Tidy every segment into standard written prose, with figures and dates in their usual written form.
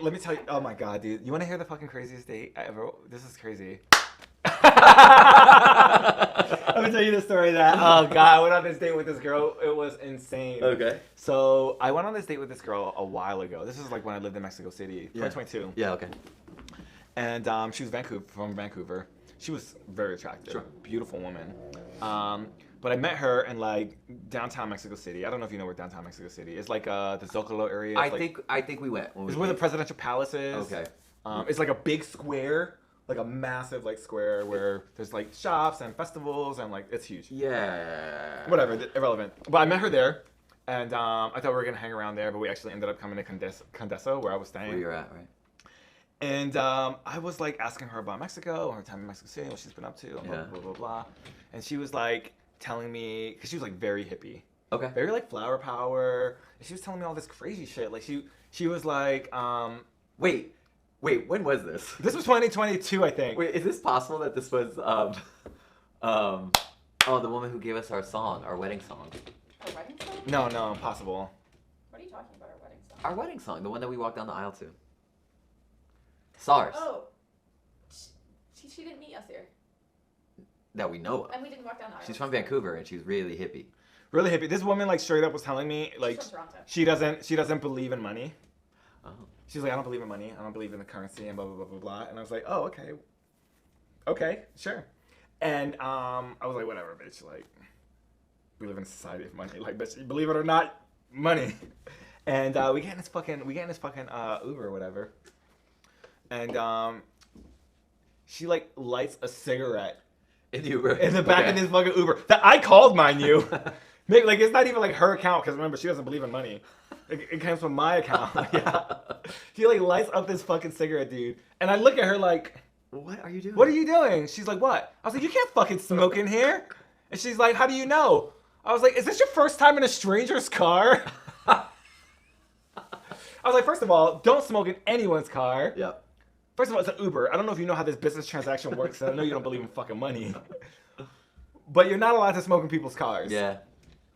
Let me tell you. Oh my god, dude! You want to hear the fucking craziest date I ever? This is crazy. Let me tell you the story that. Oh god, I went on this date with this girl. It was insane. Okay. So I went on this date with this girl a while ago. This is like when I lived in Mexico City, 2022. Yeah. Okay. And she was from Vancouver. She was very attractive, Sure. Beautiful woman. But I met her in like downtown Mexico City. I don't know if you know where downtown Mexico City is. Like the Zocalo area. I think we went. It's where the presidential palace is. Okay. It's like a big square, like a massive like square where there's like shops and festivals and like it's huge. Yeah. Whatever, irrelevant. But I met her there, and I thought we were gonna hang around there, but we actually ended up coming to Condesa, where I was staying. Where you're at, right? And I was like asking her about Mexico, her time in Mexico City, what she's been up to, blah, blah, blah, blah. And she was like telling me, because she was like very hippie. Okay. Very like flower power. And she was telling me all this crazy shit. Like she was like, Wait, when was this? This was 2022, I think. Wait, is this possible that this was, oh, the woman who gave us our song, our wedding song? Our wedding song? No, impossible. What are you talking about, our wedding song? Our wedding song, the one that we walked down the aisle to. SARS. Oh. She didn't meet us here. That we know of. And we didn't walk down the aisle. She's from Vancouver and she's really hippie. Really hippie. This woman like straight up was telling me like She's from Toronto. she doesn't believe in money. Oh. She's like, I don't believe in money. I don't believe in the currency and blah blah blah blah blah. And I was like, oh okay, sure. And I was like, whatever, bitch. Like, we live in a society of money. Like, bitch, believe it or not, money. And we get in this fucking Uber or whatever. And she like lights a cigarette In the Uber. in the back of this fucking Uber that I called, mind you. Maybe, like, it's not even like her account because remember she doesn't believe in money. It comes from my account. Yeah. She like lights up this fucking cigarette, dude, and I look at her like, What are you doing? "What are you doing?" She's like, "What?" I was like, "You can't fucking smoke in here." And she's like, "How do you know?" I was like, "Is this your first time in a stranger's car?" I was like, "First of all, don't smoke in anyone's car." Yep. First of all, it's an Uber. I don't know if you know how this business transaction works. And I know you don't believe in fucking money. But you're not allowed to smoke in people's cars. Yeah.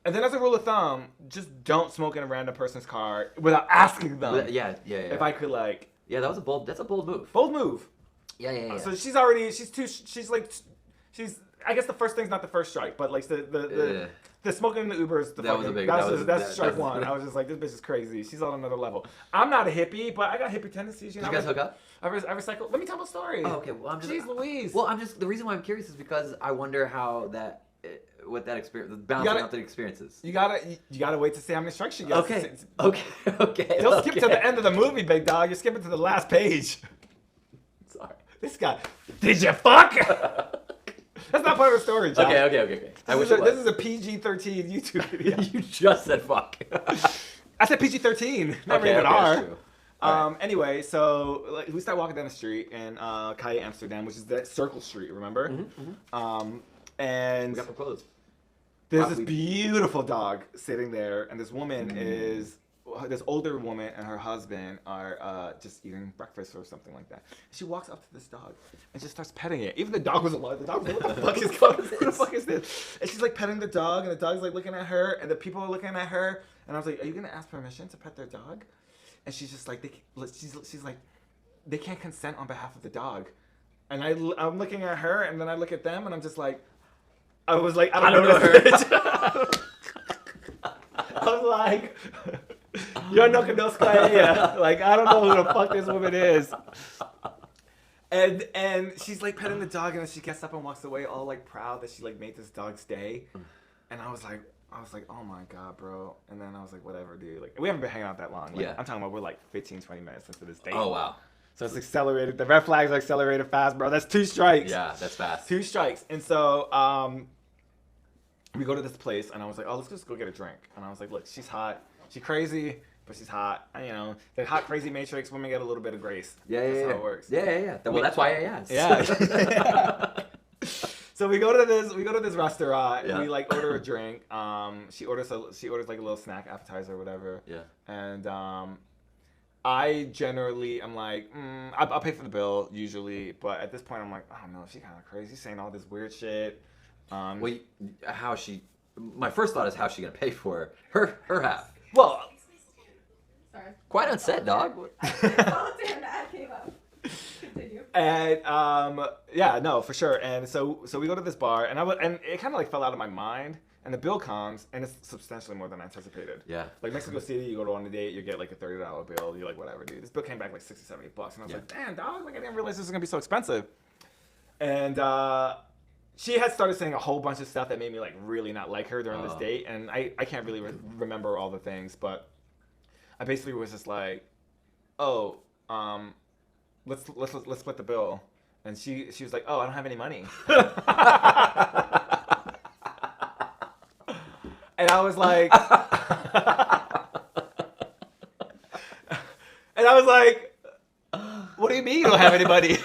And then as a rule of thumb, just don't smoke in a random person's car without asking them. Yeah. If I could like... Yeah, that's a bold move. Bold move. Yeah. So she's I guess the first thing's not the first strike, but like the smoking in the Uber is the That was a big- that was- that's that- strike that's- one. I was just like, this bitch is crazy. She's on another level. I'm not a hippie, but I got hippie tendencies. You know, Did you guys hook up? I recycle. Let me tell my story. Oh, okay. Well, I'm just. Jeez Louise. Well, the reason why I'm curious is because I wonder how what that experience, balancing out the experiences. You gotta wait to see how many strikes she gets. Okay. Don't skip to the end of the movie, big dog. You're skipping to the last page. Sorry. This guy. Did you fuck? That's not part of the story, John. Okay. This is a PG-13 YouTube video. You just said fuck. I said PG-13. Never even R. Anyway, so like, we start walking down the street in Calle Amsterdam, which is that Circle Street, remember? And We got proposed. there's this beautiful dog sitting there, and this woman this older woman and her husband are just eating breakfast or something like that. She walks up to this dog and just starts petting it. Even the dog was alive. The dog was like, what the fuck is going on? What the fuck is this? And she's like petting the dog, and the dog's like looking at her, and the people are looking at her. And I was like, are you gonna ask permission to pet their dog? And she's just like, she's like, they can't consent on behalf of the dog. And I'm looking at her, and then I look at them, and I'm just like, I was like, I don't know her. I was like, yo no conozco a ella. Like, I don't know who the fuck this woman is. And she's like petting the dog, and then she gets up and walks away all like proud that she like made this dog's day. And I was like, oh my god, bro. And then I was like, whatever, dude. Like, we haven't been hanging out that long. Like, Yeah. I'm talking about we're like 15, 20 minutes into this date. Oh wow. So it's accelerated. The red flags are accelerated fast, bro. That's 2 strikes. Yeah, that's fast. 2 strikes. And so we go to this place, and I was like, oh, let's just go get a drink. And I was like, look, she's hot. She's crazy, but she's hot. And, you know, the hot, crazy matrix, women get a little bit of grace. That's how it works. Yeah. Well, that's why I asked. Yeah. So we go to this restaurant, and we Yeah. like order a drink. She orders like a little snack appetizer or whatever. Yeah. And I generally am like, I'll pay for the bill usually, but at this point I'm like, I don't know, she kind of crazy saying all this weird shit. Well, my first thought is how's she gonna pay for her half? Well, Sorry. Of Quite on set, dog. I followed him, the ad came up. Continue. And yeah, no, for sure. And so we go to this bar, and and it kind of like fell out of my mind. And the bill comes, and it's substantially more than I anticipated. Yeah. Like Mexico City, you go to on a date, you get like a $30 bill. You're like, whatever, dude. This bill came back like $60, $70, and I was like, damn, dog, like I didn't realize this was gonna be so expensive. And she had started saying a whole bunch of stuff that made me like really not like her during this date, and I can't really remember all the things, but I basically was just like, oh, let's split the bill, and she was like, oh, I don't have any money. And I was like, what do you mean you don't have any money?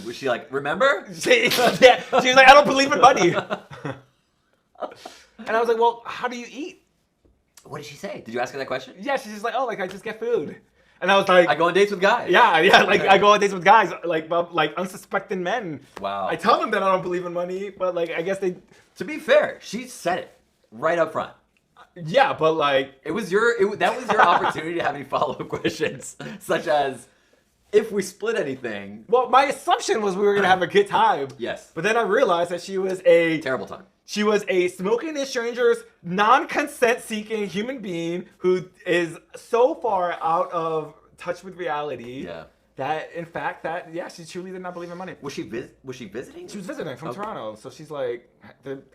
Was she like, remember? She was like, I don't believe in money. And I was like, well, how do you eat? What did she say? Did you ask her that question? Yeah, she's just like, oh, like I just get food. And I was like, I go on dates with guys. Yeah, like I go on dates with guys, like unsuspecting men. Wow. I tell them that I don't believe in money, but like I guess they. To be fair, she said it right up front. Yeah, but like that was your opportunity to have any follow-up questions, such as, if we split anything. Well, my assumption was we were gonna have a good time. Yes. But then I realized that she was a terrible time. She was a smoking in strangers, non-consent seeking human being who is so far out of touch with reality. Yeah. That in fact she truly did not believe in money. Was she visiting? She was visiting from Toronto, so she's like,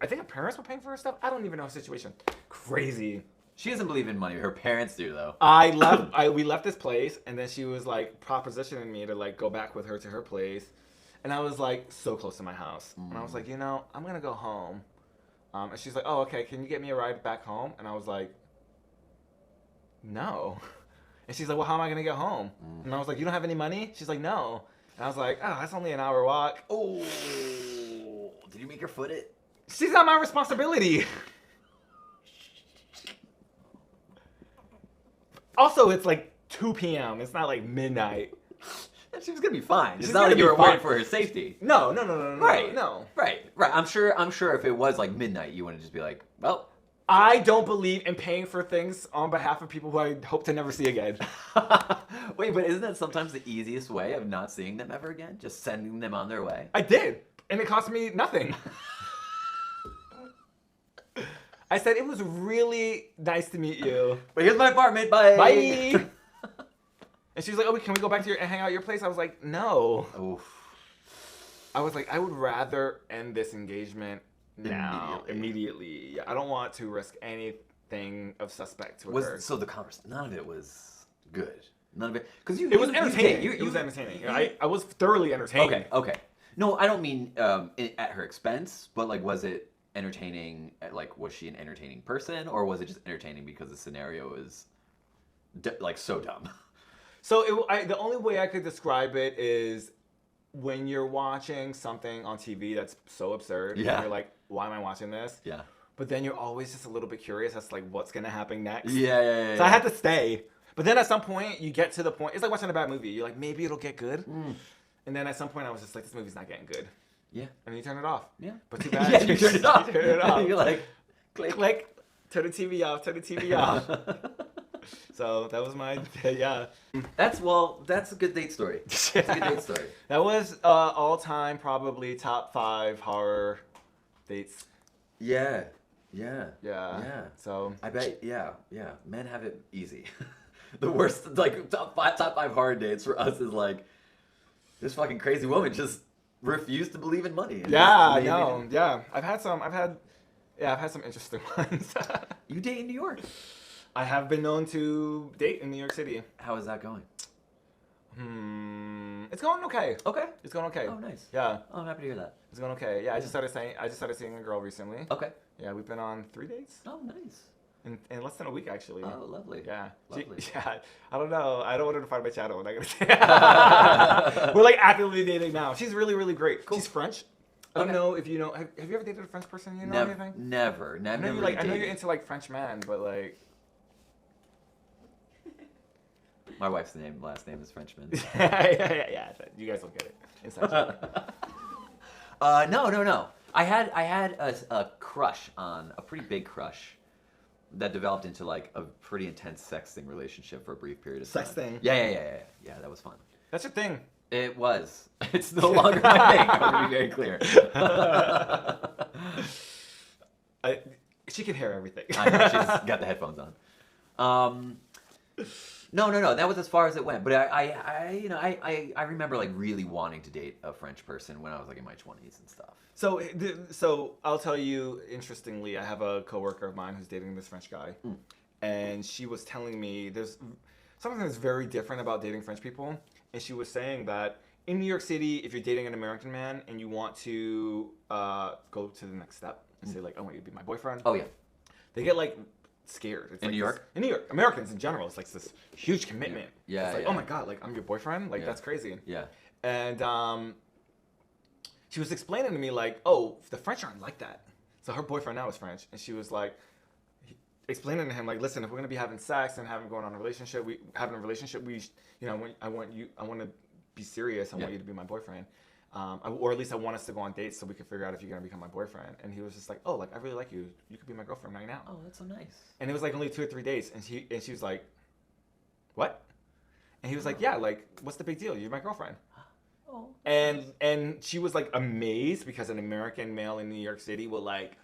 I think her parents were paying for her stuff. I don't even know her situation. Crazy. She doesn't believe in money. Her parents do, though. We left this place, and then she was like propositioning me to like go back with her to her place, and I was like so close to my house, and I was like, I'm gonna go home, and she's like, oh, okay, can you get me a ride back home? And I was like, no. And she's like, well, how am I gonna get home? And I was like, you don't have any money? She's like, no. And I was like, oh, that's only an hour walk. Oh, did you make her foot it? She's not my responsibility. Also, it's like 2 p.m. It's not like midnight. She was gonna be fine. It's not like you were worried for her safety. No. Right. No. Right. I'm sure if it was like midnight, you wouldn't just be like, well. I don't believe in paying for things on behalf of people who I hope to never see again. Wait, but isn't that sometimes the easiest way of not seeing them ever again? Just sending them on their way? I did, and it cost me nothing. I said, it was really nice to meet you. But here's my apartment, bye! Bye! And she was like, oh, can we go back to and hang out at your place? I was like, no. Oof. I was like, I would rather end this engagement now, immediately. Yeah, I don't want to risk anything of suspect to her. So the conversation, none of it was good. None of it, because it was entertaining. It was entertaining. I was thoroughly entertained. Okay. No, I don't mean at her expense, but like, was it entertaining? Like, was she an entertaining person, or was it just entertaining because the scenario is like so dumb? So the only way I could describe it is when you're watching something on TV that's so absurd, and you're like, why am I watching this? Yeah. But then you're always just a little bit curious as to like what's gonna happen next. Yeah. So I had to stay. But then at some point you get to the point, it's like watching a bad movie. You're like, maybe it'll get good. And then at some point I was just like, this movie's not getting good. Yeah. And you turn it off. Yeah. But too bad. Yeah, you turn it off. You turn it off. You're like, click. Turn the TV off. So that was my, yeah. That's a good date story. That's a good date story. That was all-time probably top 5 horror dates. Yeah. So I bet, yeah. Men have it easy. The worst, like, top five horror dates for us is like, this fucking crazy woman just refused to believe in money. Yeah. I've had some interesting ones. You date in New York? I have been known to date in New York City. How is that going? It's going okay. Okay. It's going okay. Oh, nice. Yeah. Oh, I'm happy to hear that. It's going okay. Yeah, I just started seeing a girl recently. Okay. Yeah, we've been on 3 dates. Oh, nice. In less than a week, actually. Oh, lovely. Yeah. Lovely. I don't know. I don't want her to find my channel. I'm not gonna say. We're like actively dating now. She's really, really great. Cool. She's French. I don't know if you know. Have you ever dated a French person? You know anything? Never. I know you're into like French men, but like. My wife's last name is Frenchman. Yeah. You guys don't get it. Inside joke. No. I had a crush on a pretty big crush that developed into like a pretty intense sexting relationship for a brief period of time. Sexting? Yeah, that was fun. That's your thing. It was. It's no longer my thing. I want to be very clear. She can hear everything. I know, she's got the headphones on. No. That was as far as it went. But I remember like really wanting to date a French person when I was like in my 20s and stuff. So I'll tell you, interestingly, I have a coworker of mine who's dating this French guy, and she was telling me there's something that's very different about dating French people, and she was saying that in New York City, if you're dating an American man and you want to go to the next step and say like, I want you to be my boyfriend. Oh yeah. They get like scared. It's In like New York? In New York, Americans in general, it's like this huge commitment. Yeah. It's like, oh my god, like I'm your boyfriend, like Yeah. that's crazy. Yeah. And she was explaining to me like, oh, the French aren't like that. So her boyfriend now is French, and she was like, explaining to him like, listen, if we're gonna be having sex and going on a relationship, I want to be serious. I want you to be my boyfriend, or at least I want us to go on dates so we can figure out if you're gonna become my boyfriend. And he was just like, oh, like I really like you. You could be my girlfriend right now. Oh, that's so nice. And it was like only 2 or 3 days, and she was like, what? And he was like, yeah, like what's the big deal? You're my girlfriend. Oh. And she was like amazed because an American male in New York City will like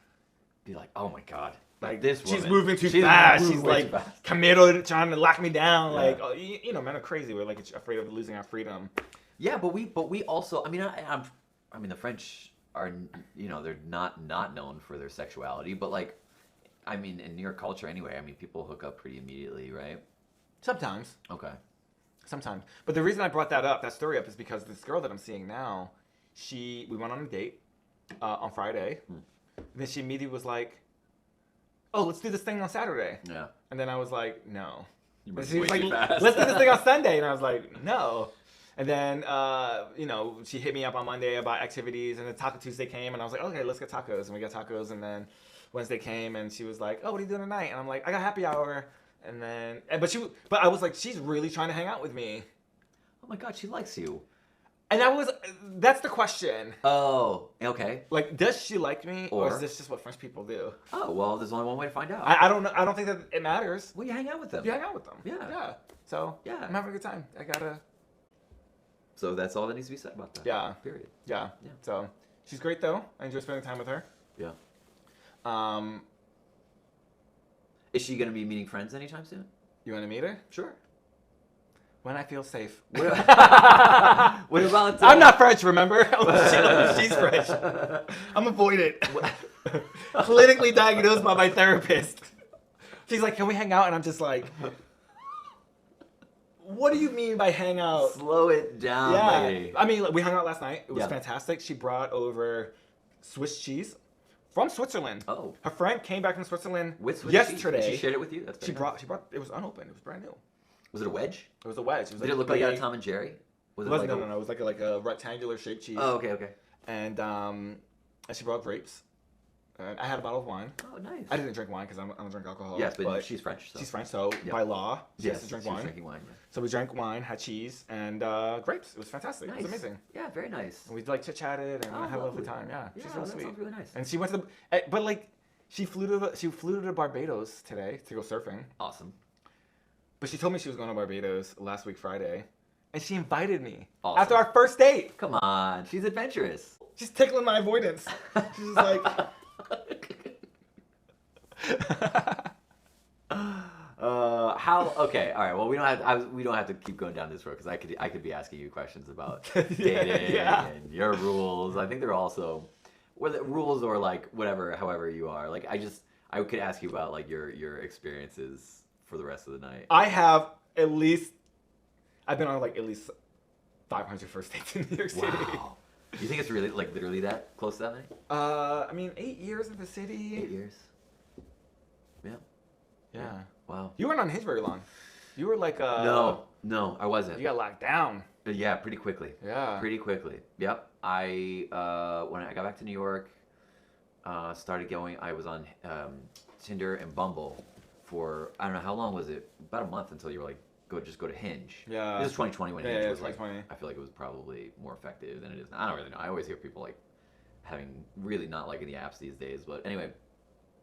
Be like, oh my god. like this she's woman. moving too fast. moving She's way like too fast. committed, trying to lock me down. Yeah. Like you know, men are crazy. We're like afraid of losing our freedom. Yeah, but we also. I mean, the French are, they're not known for their sexuality, but like, I mean, in New York culture anyway. I mean, people hook up pretty immediately, right? Sometimes. Okay. But the reason I brought that story up is because this girl that I'm seeing now, we went on a date on Friday. And then she immediately was like, oh, let's do this thing on Saturday. Yeah. And then I was like, no. You And moved she was way like, too fast. let's do this thing on Sunday. And I was like, no. And then, she hit me up on Monday about activities. And then Taco Tuesday came. And I was like, okay, let's get tacos. And we got tacos. And then Wednesday came. And she was like, oh, what are you doing tonight? And I'm like, I got happy hour. And then, but I was like, she's really trying to hang out with me. Oh my god, she likes you. And that's the question. Oh, okay. Like, does she like me? Or is Or- this just what French people do? Oh, well, there's only one way to find out. I don't know. I don't think that it matters. Well, you hang out with them. You hang out with them. Yeah. Yeah. So, Yeah. I'm having a good time. So that's all that needs to be said about that. Yeah. Period. Yeah. Yeah. So, she's great though. I enjoy spending time with her. Yeah. You Is she gonna be meeting friends anytime soon? want to meet her? Sure. When I feel safe. What about? I'm not French, remember? She's French. I'm avoidant. Clinically diagnosed by my therapist. She's like, can we hang out? And I'm just like, what do you mean by hang out? Slow it down, Yeah. lady. I mean, we hung out last night. It was Yeah. fantastic. She brought over Swiss cheese from Switzerland. Oh. Her friend came back from Switzerland With Swiss cheese? yesterday. She shared it with you. That's She very nice. brought. It was unopened. It was brand new. Was it a wedge? It was a wedge. It was Did it look like big- out of Tom and Jerry? Was It wasn't. No. It was like a rectangular shaped cheese. Oh, okay. And she brought grapes. And I had a bottle of wine. Oh, nice. I didn't drink wine because I don't drink alcohol. Yes, but she's French. So. she's French, so Yeah. by law she Yes, has to drink she was wine. drinking wine. Yeah. So we drank wine, had cheese, and grapes. It was fantastic. Nice. It was amazing. Yeah, very nice. And we like chit chatted and Oh, had a lovely lovely. time. Yeah, Yeah, she's really that sweet. sounds really nice. And she went to but like she flew to Barbados today to go surfing. Awesome. But she told me she was going to Barbados last week Friday, and she invited me Awesome. after our first date. Come on, she's adventurous. She's tickling my avoidance. She's like, How? Okay, all right. Well, we don't have to keep going down this road because I could be asking you questions about dating Yeah. and your rules. I think they're also whether rules or like whatever, however you are. Like I could ask you about like your experiences for the rest of the night. I've been on like at least 500 first dates in New York City. Wow. You think it's really like literally that close to that many? I mean, 8 years in the city. 8 years. Yeah. Yeah. Wow. You weren't on Hinge very long. You were like No, I wasn't. You got locked down. Yeah, pretty quickly. Yeah. Pretty quickly. Yep. When I got back to New York, started going. I was on Tinder and Bumble for I don't know how long was it? About a month until you were like go to Hinge. Yeah. This is 2020 when Yeah, Hinge yeah, was like 2020. I feel like it was probably more effective than it is now. I don't really know. I always hear people like having really not liking the apps these days, but anyway.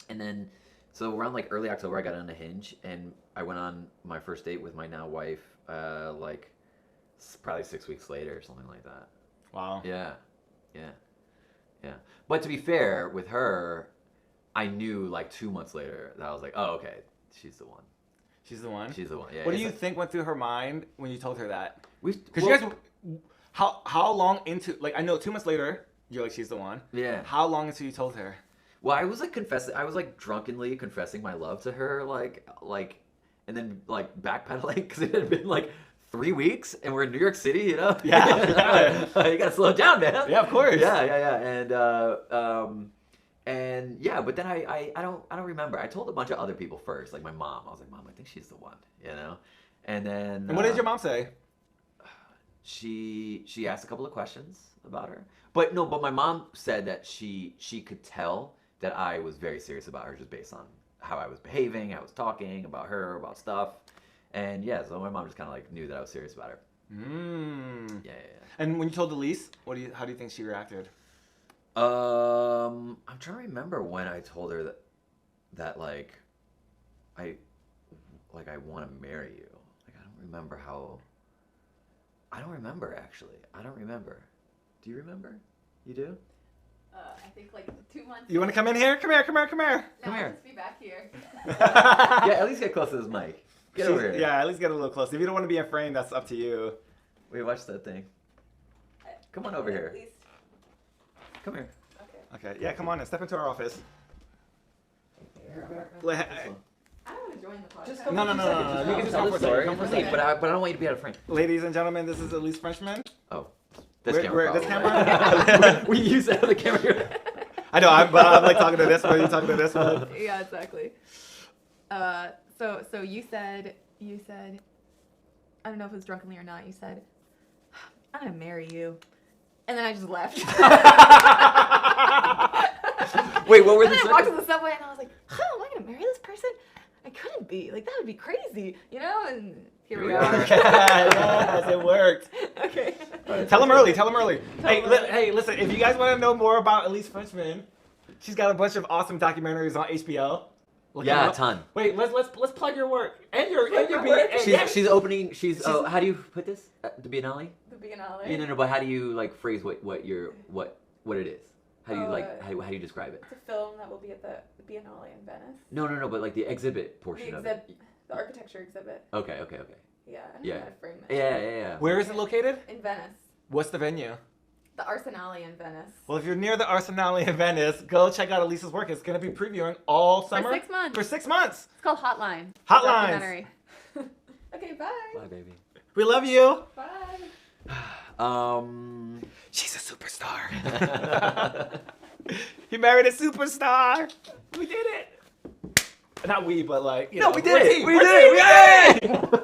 And then So around like early October, I got on a Hinge, and I went on my first date with my now wife, like probably 6 weeks later or something like that. Wow. Yeah. But to be fair, with her, I knew like 2 months later that I was like, oh, okay, she's the one. She's the one? She's the one, yeah. What do you think went through her mind when you told her that? Because Well, you guys, how long into, like, I know 2 months later, you're like, she's the one. Yeah. How long until you told her? Well, I was like confessing. I was like drunkenly confessing my love to her, like, and then like backpedaling because it had been like 3 weeks, and we're in New York City, you know. Yeah. You gotta slow it down, man. Yeah, of course. Yeah. And yeah, but then I don't remember. I told a bunch of other people first, like my mom. I was like, Mom, I think she's the one, you know. And then. And what did your mom say? She asked a couple of questions about her, but my mom said that she could tell that I was very serious about her just based on how I was behaving, how I was talking about her, about stuff. And yeah, so my mom just kind of like knew that I was serious about her. Yeah. And when you told Elyse, how do you think she reacted? I'm trying to remember when I told her that like I want to marry you. Like I don't remember how. I don't remember actually. I don't remember. Do you remember? You do? I think like 2 months. You want to come in here? Come here. No, Come here. I'll just be back here. Yeah, at least get close to this mic. Get over here. Yeah, at least get a little close. If you don't want to be in frame, that's up to you. Wait, watch that thing. Come on over here. At least. Come here. Okay, yeah, come on in. Step into our office. I don't want to join the podcast. Just No. You can just Tell come the for a story. second. Come for a Leave, second. but I don't want you to be out of frame. Ladies and gentlemen, this is Elyse Frenchman. Oh, this camera. This probably. camera? We use that other camera. I know, but I'm like talking to this one. You talking to this one? Yeah, exactly. So you said, I don't know if it was drunkenly or not. You said, I'm gonna marry you, and then I just left. Wait, what were And the then I walked to the subway, and I was like, am I gonna marry this person? I couldn't be. Like that would be crazy, you know? And here we are. Yes, it worked. Okay. Tell them early. Hey, them early. hey, listen. If you guys want to know more about Elyse Frenchman, she's got a bunch of awesome documentaries on HBO. Look them Yeah, a up. ton. Wait, let's plug your work and your work. She's opening. Oh, how do you put this? The Biennale? The Biennale. Yeah, no, but how do you like phrase what it is? How do you like Oh, how do you describe it? It's a film that will be at the Biennale in Venice. No, but like the exhibit portion of it. The architecture exhibit. Okay. Yeah, I don't Yeah. know how to frame it. Yeah. Where is it located? In Venice. What's the venue? The Arsenale in Venice. Well, if you're near the Arsenale in Venice, go check out Elise's work. It's going to be previewing all summer. For 6 months. For 6 months. It's called Hotline. Hotlines. Documentary. Okay, bye. Bye, baby. We love you. Bye. She's a superstar. He married a superstar. We did it. Not we, but like, you know. No, we did it. We're a team. We did it. Yay!